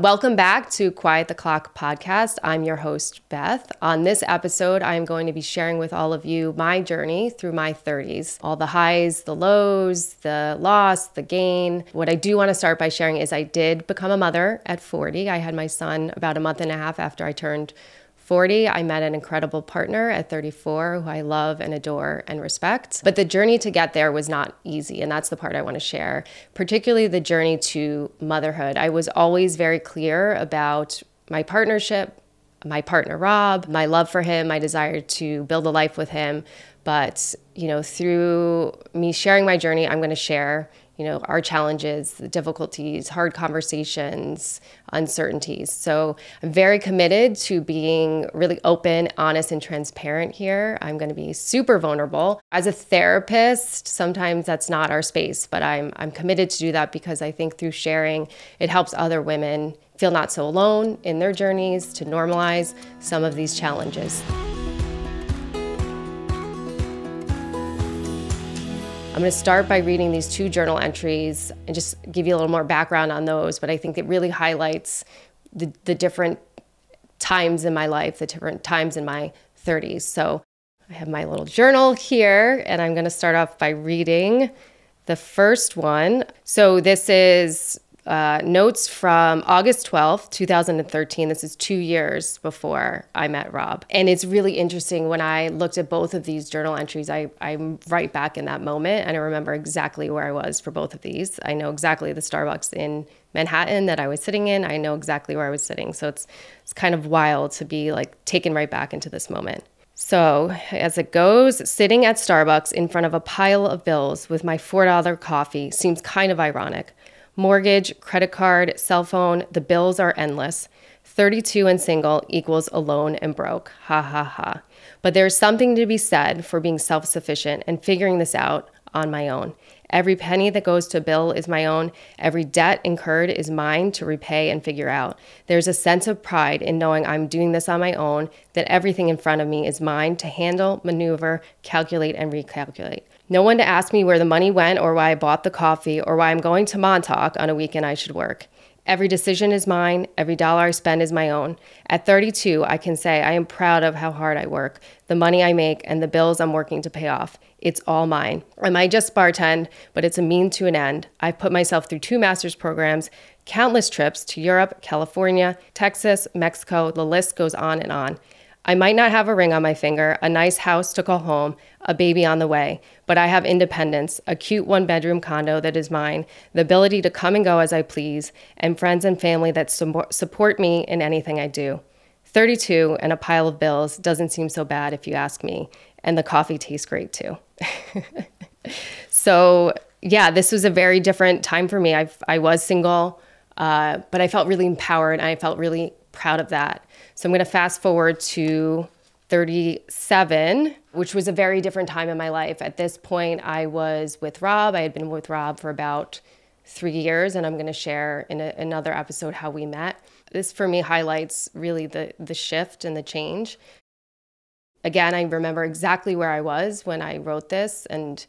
Welcome back to Quiet the Clock podcast. I'm your host, Beth. On this episode, I'm going to be sharing with all of you my journey through my 30s. All the highs, the lows, the loss, the gain. What I do want to start by sharing is I did become a mother at 40. I had my son about a month and a half after I turned 40. I met an incredible partner at 34 who I love and adore and respect. But the journey to get there was not easy, and that's the part I want to share, particularly the journey to motherhood. I was always very clear about my partnership, my partner Rob, my love for him, my desire to build a life with him. But, through me sharing my journey, I'm going to share our challenges, the difficulties, hard conversations, uncertainties. So I'm very committed to being really open, honest, and transparent here. I'm going to be super vulnerable. As a therapist, sometimes that's not our space, but I'm committed to do that because I think through sharing, it helps other women feel not so alone in their journeys to normalize some of these challenges. I'm going to start by reading these two journal entries and just give you a little more background on those, but I think it really highlights the different times in my life, the different times in my 30s. So I have my little journal here, and I'm going to start off by reading the first one. So this is notes from August 12th, 2013. This is 2 years before I met Rob. And it's really interesting when I looked at both of these journal entries, I'm right back in that moment, and I remember exactly where I was for both of these. I know exactly the Starbucks in Manhattan that I was sitting in. I know exactly where I was sitting. So it's kind of wild to be taken right back into this moment. So as it goes, sitting at Starbucks in front of a pile of bills with my $4 coffee seems kind of ironic. Mortgage, credit card, cell phone, the bills are endless. 32 and single equals alone and broke. Ha ha ha. But there's something to be said for being self-sufficient and figuring this out on my own. Every penny that goes to a bill is my own. Every debt incurred is mine to repay and figure out. There's a sense of pride in knowing I'm doing this on my own, that everything in front of me is mine to handle, maneuver, calculate, and recalculate. No one to ask me where the money went or why I bought the coffee or why I'm going to Montauk on a weekend I should work. Every decision is mine. Every dollar I spend is my own. At 32, I can say I am proud of how hard I work, the money I make, and the bills I'm working to pay off. It's all mine. I might just bartend, but it's a mean to an end. I've put myself through 2 master's programs, countless trips to Europe, California, Texas, Mexico. The list goes on and on. I might not have a ring on my finger, a nice house to call home, a baby on the way, but I have independence, a cute 1-bedroom condo that is mine, the ability to come and go as I please, and friends and family that support me in anything I do. 32 and a pile of bills doesn't seem so bad if you ask me, and the coffee tastes great too. So yeah, this was a very different time for me. I was single, but I felt really empowered, and I felt really proud of that. So I'm going to fast forward to 37, which was a very different time in my life. At this point, I was with Rob. I had been with Rob for about 3 years, and I'm going to share in another episode how we met. This, for me, highlights really the shift and the change. Again, I remember exactly where I was when I wrote this, and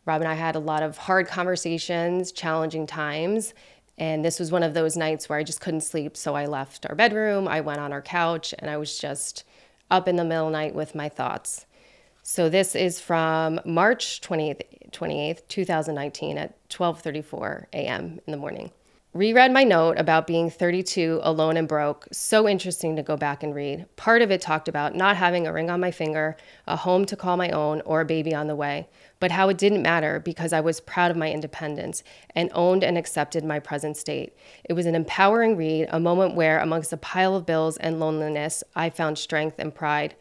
Rob and I had a lot of hard conversations, challenging times. And this was one of those nights where I just couldn't sleep. So I left our bedroom, I went on our couch, and I was just up in the middle of the night with my thoughts. So this is from March 28th, 2019 at 12:34 a.m. in the morning. Reread my note about being 32, alone and broke. So interesting to go back and read. Part of it talked about not having a ring on my finger, a home to call my own, or a baby on the way, but how it didn't matter because I was proud of my independence and owned and accepted my present state. It was an empowering read, a moment where, amongst a pile of bills and loneliness, I found strength and pride.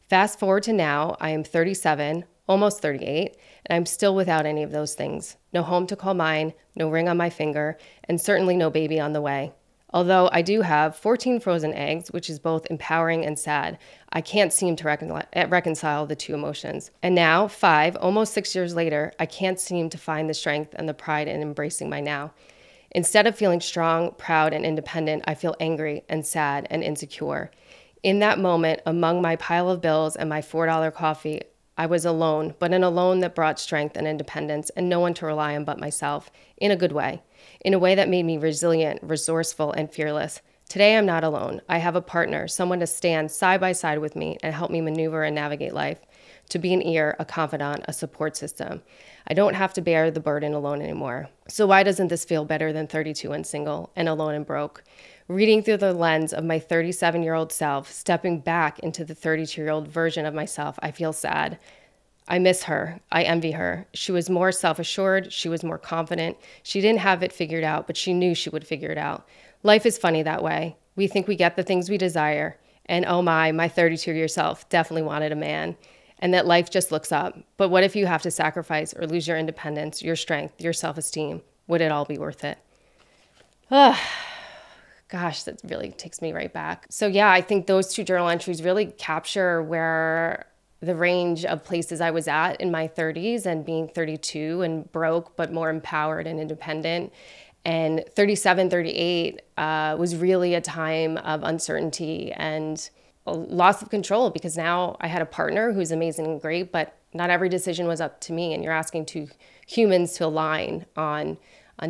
Fast forward to now, I am 37, almost 38, and I'm still without any of those things. No home to call mine, no ring on my finger, and certainly no baby on the way. Although I do have 14 frozen eggs, which is both empowering and sad, I can't seem to reconcile the two emotions. And now, 5, almost 6 years later, I can't seem to find the strength and the pride in embracing my now. Instead of feeling strong, proud, and independent, I feel angry and sad and insecure. In that moment, among my pile of bills and my $4 coffee, I was alone, but an alone that brought strength and independence and no one to rely on but myself, in a good way, in a way that made me resilient, resourceful, and fearless. Today, I'm not alone. I have a partner, someone to stand side by side with me and help me maneuver and navigate life, to be an ear, a confidant, a support system. I don't have to bear the burden alone anymore. So why doesn't this feel better than 32 and single and alone and broke? Reading through the lens of my 37-year-old self, stepping back into the 32-year-old version of myself, I feel sad. I miss her. I envy her. She was more self-assured. She was more confident. She didn't have it figured out, but she knew she would figure it out. Life is funny that way. We think we get the things we desire. And oh my 32-year self definitely wanted a man. And that life just looks up. But what if you have to sacrifice or lose your independence, your strength, your self-esteem? Would it all be worth it? Ugh. Gosh, that really takes me right back. So yeah, I think those two journal entries really capture where the range of places I was at in my 30s, and being 32 and broke, but more empowered and independent. And 37, 38 was really a time of uncertainty and a loss of control, because now I had a partner who's amazing and great, but not every decision was up to me. And you're asking two humans to align on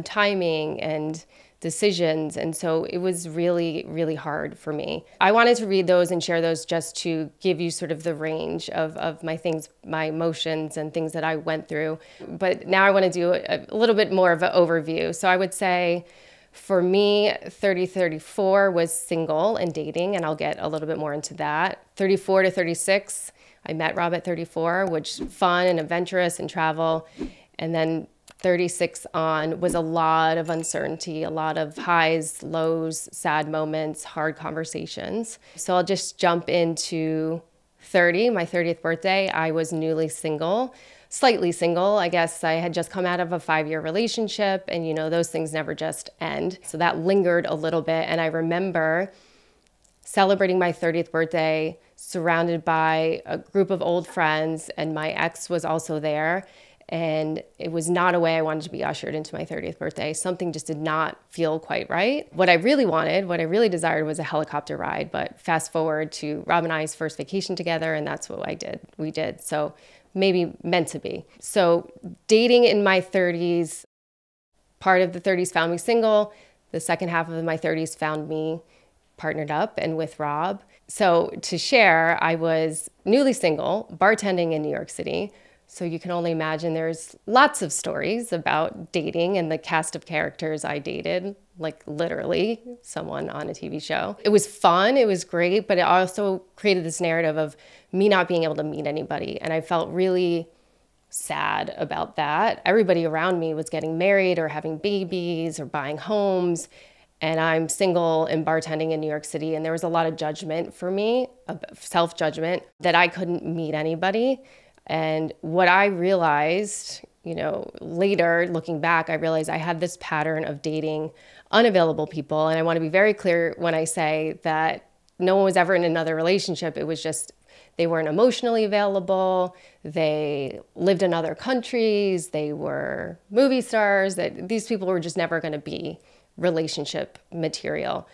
timing and decisions. And so it was really, really hard for me. I wanted to read those and share those just to give you sort of the range of my things, my emotions and things that I went through. But now I want to do a little bit more of an overview. So I would say for me, 34 was single and dating, and I'll get a little bit more into that. 34 to 36, I met Rob at 34, which fun and adventurous and travel. And then 36 on was a lot of uncertainty, a lot of highs, lows, sad moments, hard conversations. So I'll just jump into 30, my 30th birthday. I was newly single, slightly single. I guess I had just come out of a 5-year relationship, and you know, those things never just end. So that lingered a little bit. And I remember celebrating my 30th birthday surrounded by a group of old friends, and my ex was also there. And it was not a way I wanted to be ushered into my 30th birthday. Something just did not feel quite right. What I really wanted, what I really desired, was a helicopter ride. But fast forward to Rob and I's first vacation together, and that's what we did. So maybe meant to be. So dating in my 30s, part of the 30s found me single. The second half of my 30s found me partnered up and with Rob. So to share, I was newly single, bartending in New York City. So you can only imagine there's lots of stories about dating and the cast of characters I dated, like literally someone on a TV show. It was fun, it was great, but it also created this narrative of me not being able to meet anybody. And I felt really sad about that. Everybody around me was getting married or having babies or buying homes. And I'm single and bartending in New York City. And there was a lot of judgment for me, self-judgment, that I couldn't meet anybody. And what I realized, you know, later looking back, I realized I had this pattern of dating unavailable people. And I want to be very clear when I say that no one was ever in another relationship. It was just they weren't emotionally available. They lived in other countries. They were movie stars. That these people were just never going to be relationship material.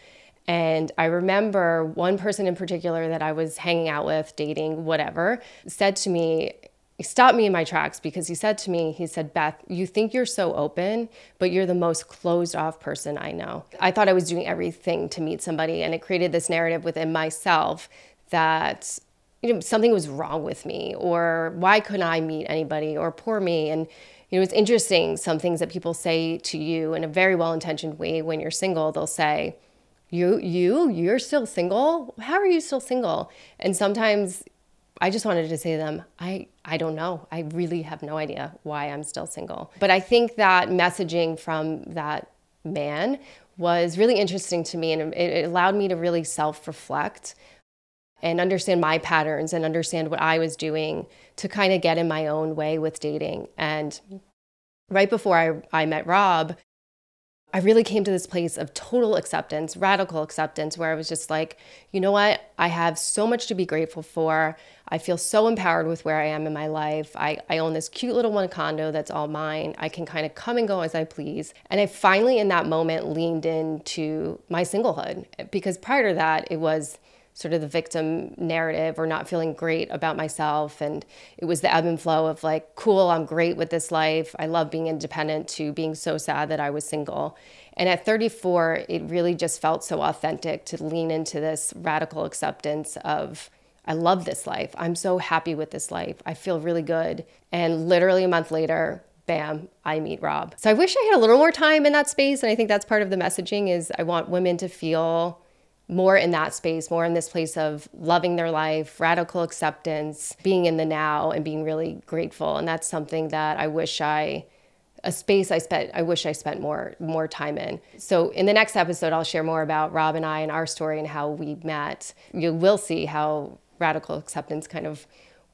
And I remember one person in particular that I was hanging out with, dating, whatever, said to me, he stopped me in my tracks, because he said to me, he said, "Beth, you think you're so open, but you're the most closed off person I know." I thought I was doing everything to meet somebody, and it created this narrative within myself that, you know, something was wrong with me, or why couldn't I meet anybody, or poor me. And you know, it's interesting, some things that people say to you in a very well-intentioned way when you're single. They'll say, You're still single? How are you still single? And sometimes I just wanted to say to them, I don't know. I really have no idea why I'm still single. But I think that messaging from that man was really interesting to me, and it allowed me to really self-reflect and understand my patterns and understand what I was doing to kind of get in my own way with dating. And right before I met Rob, I really came to this place of total acceptance, radical acceptance, where I was just like, you know what? I have so much to be grateful for. I feel so empowered with where I am in my life. I own this cute little one condo that's all mine. I can kind of come and go as I please. And I finally, in that moment, leaned into my singlehood, because prior to that, it was sort of the victim narrative or not feeling great about myself. And it was the ebb and flow of like, cool, I'm great with this life, I love being independent, to being so sad that I was single. And at 34, it really just felt so authentic to lean into this radical acceptance of, I love this life, I'm so happy with this life, I feel really good. And literally a month later, bam, I meet Rob. So I wish I had a little more time in that space. And I think that's part of the messaging, is I want women to feel more in that space, more in this place of loving their life, radical acceptance, being in the now and being really grateful. And that's something that I wish I spent more time in. So in the next episode, I'll share more about Rob and I and our story and how we met. You will see how radical acceptance kind of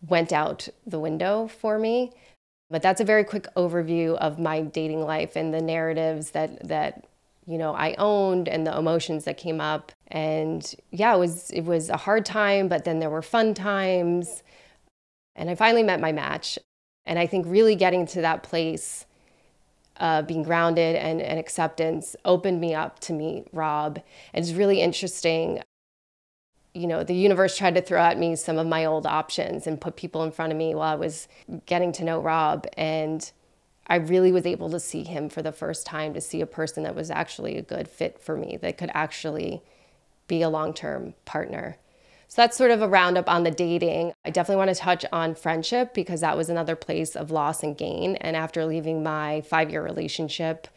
went out the window for me. But that's a very quick overview of my dating life and the narratives that I owned and the emotions that came up. And yeah, it was a hard time, but then there were fun times. And I finally met my match. And I think really getting to that place, being grounded and acceptance, opened me up to meet Rob. And it's really interesting. The universe tried to throw at me some of my old options and put people in front of me while I was getting to know Rob. And I really was able to see him for the first time, to see a person that was actually a good fit for me, that could actually be a long-term partner. So that's sort of a roundup on the dating. I definitely want to touch on friendship, because that was another place of loss and gain. And after leaving my 5-year relationship,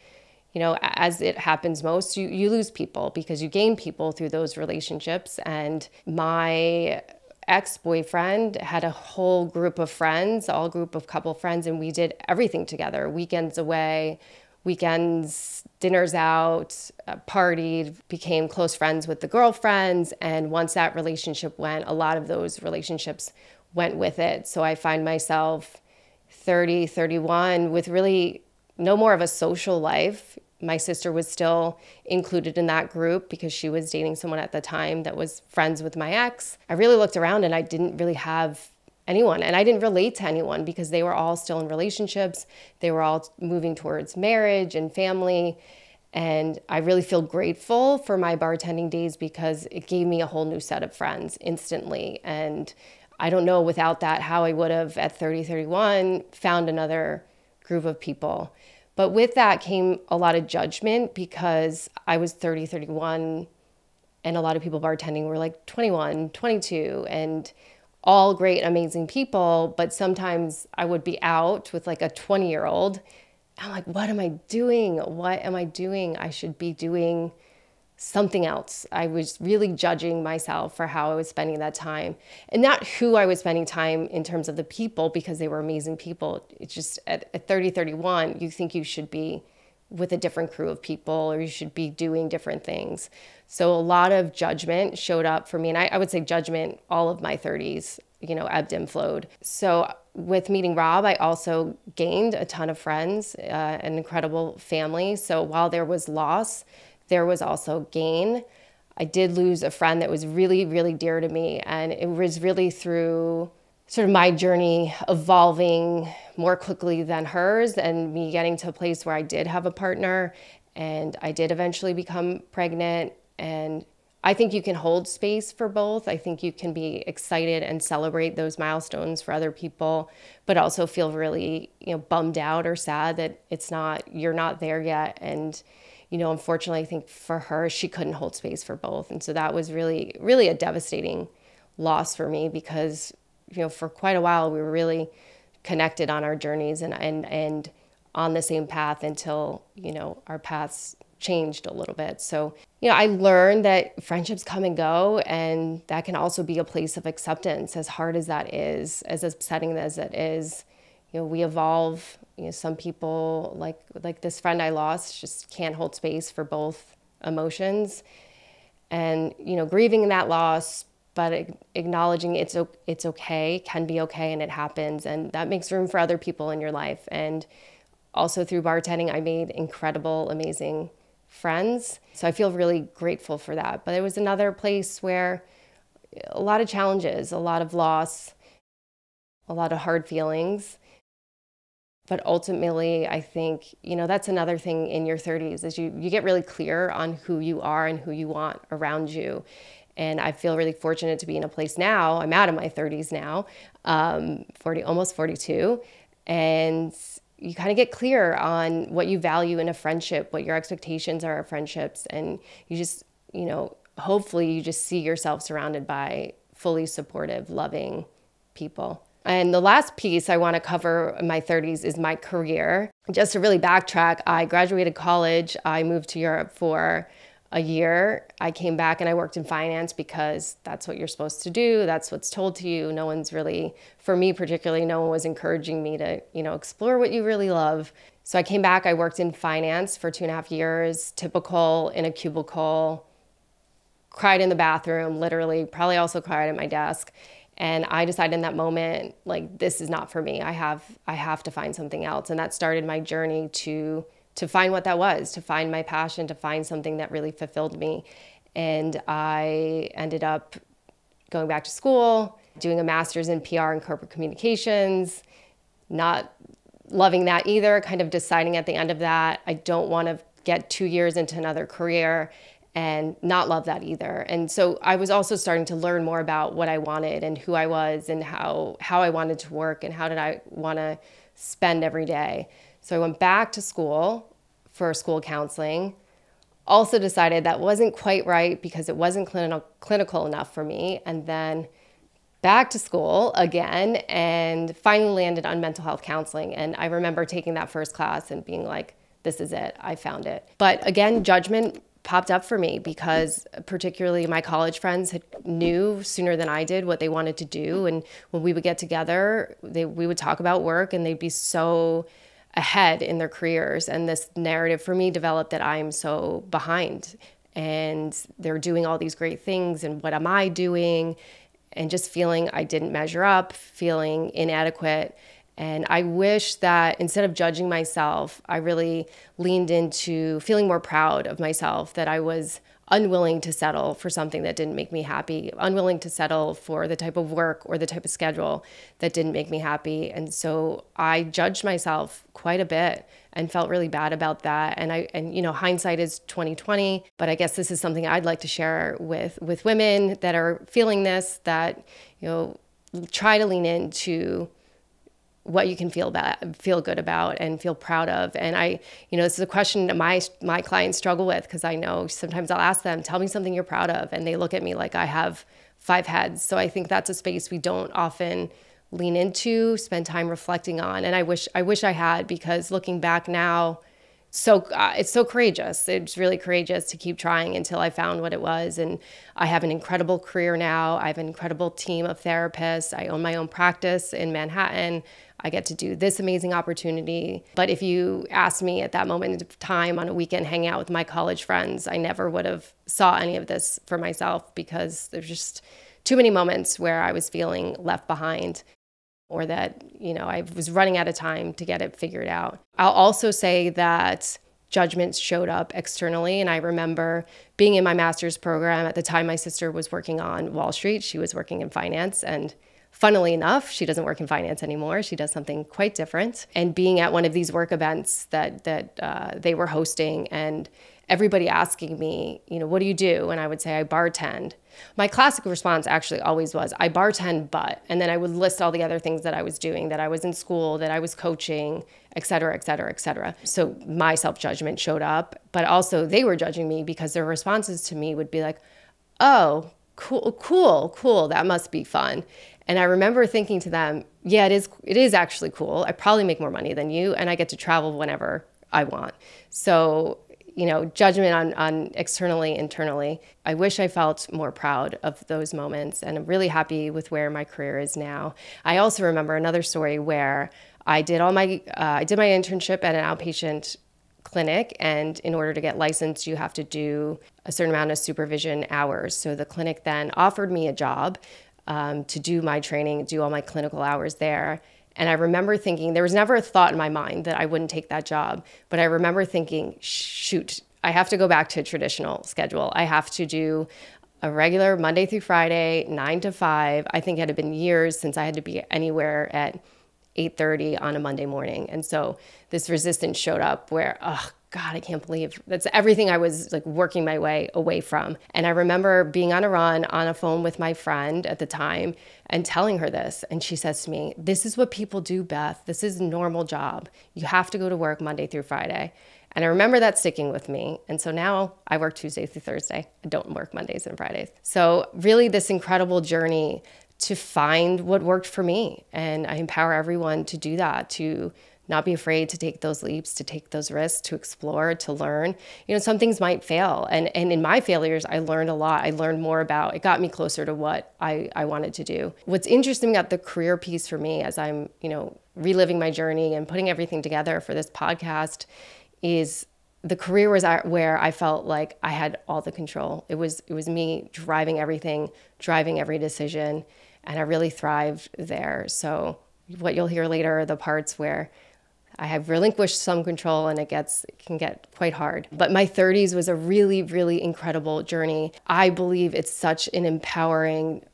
as it happens most, you lose people because you gain people through those relationships. And my ex-boyfriend had a whole group of friends, couple friends, and we did everything together. Weekends away, weekends, dinners out, partied, became close friends with the girlfriends. And once that relationship went, a lot of those relationships went with it. So I find myself 30, 31 with really no more of a social life. My sister was still included in that group because she was dating someone at the time that was friends with my ex. I really looked around and I didn't really have anyone, and I didn't relate to anyone because they were all still in relationships. They were all moving towards marriage and family. And I really feel grateful for my bartending days because it gave me a whole new set of friends instantly. And I don't know without that how I would have at 30, 31 found another group of people. But with that came a lot of judgment because I was 30, 31, and a lot of people bartending were like 21, 22, and all great, amazing people. But sometimes I would be out with like a 20-year-old. I'm like, what am I doing? What am I doing? I should be doing something else. I was really judging myself for how I was spending that time, and not who I was spending time in terms of the people, because they were amazing people. It's just at 30, 31, you think you should be with a different crew of people, or you should be doing different things. So a lot of judgment showed up for me. And I would say judgment all of my 30s, ebbed and flowed. So with meeting Rob, I also gained a ton of friends, an incredible family. So while there was loss, there was also gain. I did lose a friend that was really, really dear to me. And it was really through sort of my journey evolving more quickly than hers, and me getting to a place where I did have a partner, and I did eventually become pregnant. And I think you can hold space for both. I think you can be excited and celebrate those milestones for other people, but also feel really, bummed out or sad that you're not there yet. And unfortunately, I think for her, she couldn't hold space for both. And so that was really, really a devastating loss for me, because, for quite a while, we were really connected on our journeys and on the same path until, our paths changed a little bit. So, I learned that friendships come and go, and that can also be a place of acceptance, as hard as that is, as upsetting as it is. We evolve. Some people, like this friend I lost, just can't hold space for both emotions, and grieving that loss, but acknowledging it's okay, can be okay, and it happens, and that makes room for other people in your life. And also through bartending, I made incredible, amazing friends. So I feel really grateful for that. But it was another place where a lot of challenges, a lot of loss, a lot of hard feelings. But ultimately, I think, that's another thing in your 30s is you get really clear on who you are and who you want around you. And I feel really fortunate to be in a place now. I'm out of my 30s now, 40, almost 42. And you kind of get clear on what you value in a friendship, what your expectations are of friendships. And you just, hopefully you just see yourself surrounded by fully supportive, loving people. And the last piece I want to cover in my 30s is my career. Just to really backtrack, I graduated college. I moved to Europe for a year. I came back and I worked in finance because that's what you're supposed to do. That's what's told to you. No one's really, for me particularly, no one was encouraging me to, explore what you really love. So I came back, I worked in finance for 2.5 years, typical in a cubicle, cried in the bathroom, literally, probably also cried at my desk. And I decided in that moment, like, this is not for me. I have to find something else. And that started my journey to find what that was, to find my passion, to find something that really fulfilled me. And I ended up going back to school, doing a master's in PR and corporate communications, not loving that either, kind of deciding at the end of that, I don't want to get 2 years into another career and not love that either. And so I was also starting to learn more about what I wanted and who I was and how I wanted to work and how did I want to spend every day. So I went back to school for school counseling. Also decided that wasn't quite right because it wasn't clinical enough for me. And then back to school again and finally landed on mental health counseling. And I remember taking that first class and being like, this is it, I found it. But again, judgment popped up for me because particularly my college friends knew sooner than I did what they wanted to do. And when we would get together, we would talk about work and they'd be so ahead in their careers. And this narrative for me developed that I'm so behind and they're doing all these great things and what am I doing? And just feeling I didn't measure up, feeling inadequate. And I wish that instead of judging myself, I really leaned into feeling more proud of myself, that I was unwilling to settle for something that didn't make me happy, unwilling to settle for the type of work or the type of schedule that didn't make me happy. And so I judged myself quite a bit and felt really bad about that. And hindsight is 2020, but I guess this is something I'd like to share with women that are feeling this, that, try to lean into what you can feel good about and feel proud of. And this is a question that my clients struggle with, because I know sometimes I'll ask them, tell me something you're proud of. And they look at me like I have 5 heads. So I think that's a space we don't often lean into, spend time reflecting on. And I wish I had, because looking back now, it's so courageous. It's really courageous to keep trying until I found what it was. And I have an incredible career now. I have an incredible team of therapists. I own my own practice in Manhattan. I get to do this amazing opportunity. But if you asked me at that moment of time on a weekend hanging out with my college friends, I never would have saw any of this for myself, because there's just too many moments where I was feeling left behind, or that, I was running out of time to get it figured out. I'll also say that judgments showed up externally. And I remember being in my master's program at the time. My sister was working on Wall Street. She was working in finance. And funnily enough, she doesn't work in finance anymore. She does something quite different. And being at one of these work events that they were hosting, and everybody asking me, what do you do? And I would say, I bartend. My classic response actually always was, I bartend, but, and then I would list all the other things that I was doing, that I was in school, that I was coaching, et cetera, et cetera, et cetera. So my self-judgment showed up, but also they were judging me because their responses to me would be like, oh, cool, that must be fun. And I remember thinking to them, yeah, it is actually cool. I probably make more money than you, and I get to travel whenever I want. So, judgment on externally, internally. I wish I felt more proud of those moments, and I'm really happy with where my career is now. I also remember another story where I did my internship at an outpatient clinic, and in order to get licensed, you have to do a certain amount of supervision hours. So the clinic then offered me a job to do my training, do all my clinical hours there. And I remember thinking, there was never a thought in my mind that I wouldn't take that job. But I remember thinking, shoot, I have to go back to a traditional schedule. I have to do a regular Monday through Friday, 9 to 5. I think it had been years since I had to be anywhere at 8:30 on a Monday morning. And so this resistance showed up where, God, I can't believe that's everything I was like working my way away from. And I remember being on a run on a phone with my friend at the time and telling her this. And she says to me, this is what people do, Beth. This is a normal job. You have to go to work Monday through Friday. And I remember that sticking with me. And so now I work Tuesday through Thursday. I don't work Mondays and Fridays. So really this incredible journey to find what worked for me. And I empower everyone to do that, to not be afraid to take those leaps, to take those risks, to explore, to learn. You know, some things might fail. And in my failures, I learned a lot. I learned more about, it got me closer to what I wanted to do. What's interesting about the career piece for me as I'm, you know, reliving my journey and putting everything together for this podcast is the career was where I felt like I had all the control. It was me driving everything, driving every decision, and I really thrived there. So what you'll hear later are the parts where I have relinquished some control and it can get quite hard. But my 30s was a really, really incredible journey. I believe it's such an empowering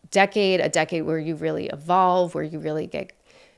decade, a decade where you really evolve, where you really get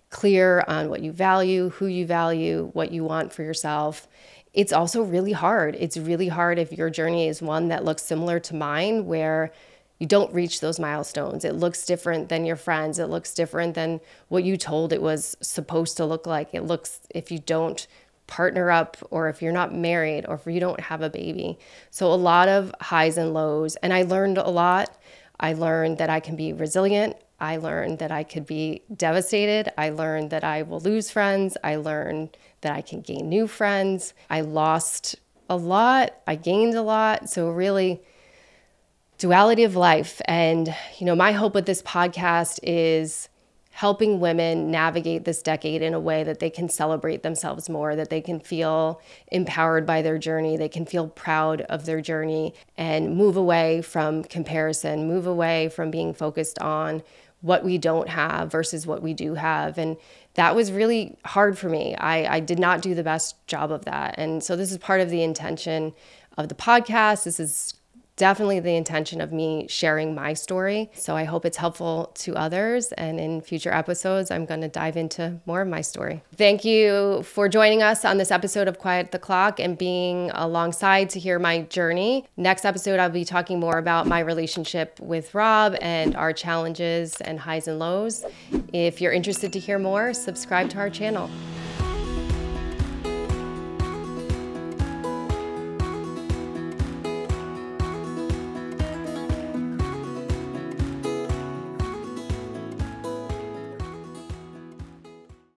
clear on what you value, who you value, what you want for yourself. It's also really hard. It's really hard if your journey is one that looks similar to mine, where you don't reach those milestones. It looks different than your friends. It looks different than what you told it was supposed to look like. It looks, if you don't partner up, or if you're not married, or if you don't have a baby. So a lot of highs and lows. And I learned a lot. I learned that I can be resilient. I learned that I could be devastated. I learned that I will lose friends. I learned that I can gain new friends. I lost a lot. I gained a lot. So really, duality of life. And, you know, my hope with this podcast is helping women navigate this decade in a way that they can celebrate themselves more, that they can feel empowered by their journey, they can feel proud of their journey, and move away from comparison, move away from being focused on what we don't have versus what we do have. And that was really hard for me. I did not do the best job of that. And so this is part of the intention of the podcast. This is definitely the intention of me sharing my story. So I hope it's helpful to others. And in future episodes, I'm going to dive into more of my story. Thank you for joining us on this episode of Quiet the Clock and being alongside to hear my journey. Next episode, I'll be talking more about my relationship with Rob and our challenges and highs and lows. If you're interested to hear more, subscribe to our channel.